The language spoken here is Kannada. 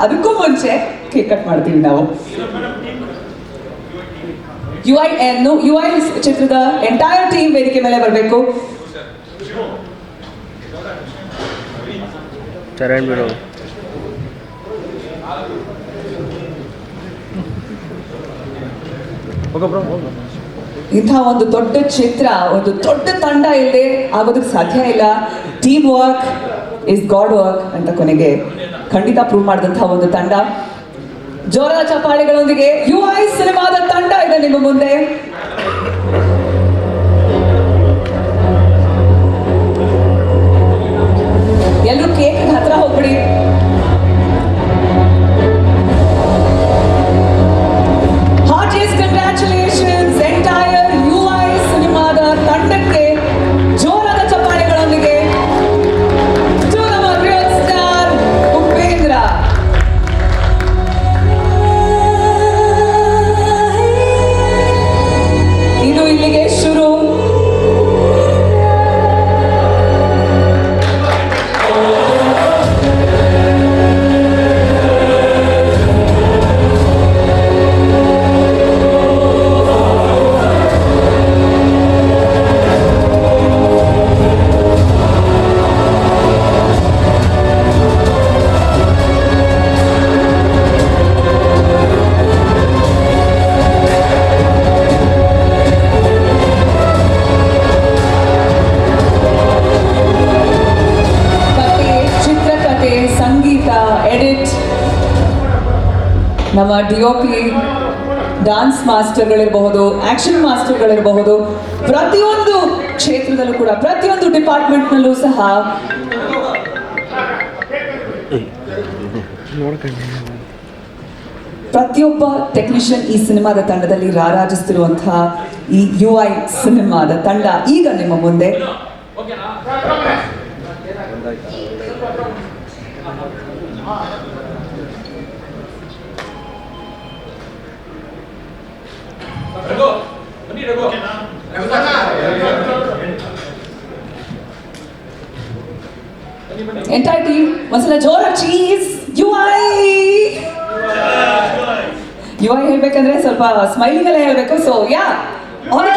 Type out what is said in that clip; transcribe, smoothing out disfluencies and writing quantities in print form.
ಅದಕ್ಕೂ ಮುಂಚೆ ಕೇಕ್ ಕಟ್ ಮಾಡ್ತೀವಿ ನಾವು. UI ಚಿತ್ರದ ಎಂಟೈರ್ ಟೀಮ್ ವೇದಿಕೆ ಮೇಲೆ ಬರಬೇಕು. ಇಂಥ ಒಂದು ದೊಡ್ಡ ಚಿತ್ರ, ಒಂದು ದೊಡ್ಡ ತಂಡ ಇಲ್ಲದೆ ಆಗೋದಕ್ಕೆ ಸಾಧ್ಯ ಇಲ್ಲ. Team work is god work ಅಂತ ಕೊನೆಗೆ ಖಂಡಿತ ಪ್ರೂವ್ ಮಾಡಿದಂತಹ ಒಂದು ತಂಡ. ಜೋರಾದ ಚಪ್ಪಾಳೆಗಳೊಂದಿಗೆ UI ಸಿನಿಮಾದ ತಂಡ ಇದೆ ನಿಮ್ಮ ಮುಂದೆ. ಎಲ್ಲರೂ ಕೇಕ್ ಹತ್ರ ಹೋಗ್ಬಿಡಿ. ಹಾರ್ಟಿಯಸ್ಟ್ ಕಂಗ್ರ್ಯಾಚುಲೇಷನ್ಸ್ ಎಂಟೈರ್ UI ಸಿನಿಮಾದ ತಂಡಕ್ಕೆ. ಜೋರಾದ ಚಪ್ಪಾಳೆಗಳೊಂದಿಗೆ to our real star Upendra. ಇದು ಇಲ್ಲಿಗೆ ಶುರು. ನಮ್ಮ DOP, ಡಾನ್ಸ್ ಮಾಸ್ಟರ್ಗಳಿರಬಹುದು, ಆಕ್ಷನ್ ಮಾಸ್ಟರ್ಗಳಿರಬಹುದು, ಪ್ರತಿಯೊಂದು ಕ್ಷೇತ್ರದಲ್ಲೂ ಕೂಡ ಪ್ರತಿಯೊಂದು ಡಿಪಾರ್ಟ್ಮೆಂಟ್ನಲ್ಲೂ ಸಹ ಪ್ರತಿಯೊಬ್ಬ ಟೆಕ್ನಿಷಿಯನ್ ಈ ಸಿನಿಮಾದ ತಂಡದಲ್ಲಿ ರಾರಾಜಿಸ್ತಿರುವಂತಹ ಈ UI ಸಿನಿಮಾದ ತಂಡ ಈಗ ನಿಮ್ಮ ಮುಂದೆ. ಎಂಟೈರ್ ಟೀಮ್ ಒಂದ್ಸಲ ಜೋರ ಚೀಸ್. UI ಹೇಳ್ಬೇಕಂದ್ರೆ ಸ್ವಲ್ಪ ಸ್ಮೈಲಿಂಗ್ ಎಲ್ಲ ಹೇಳ್ಬೇಕು. So yeah on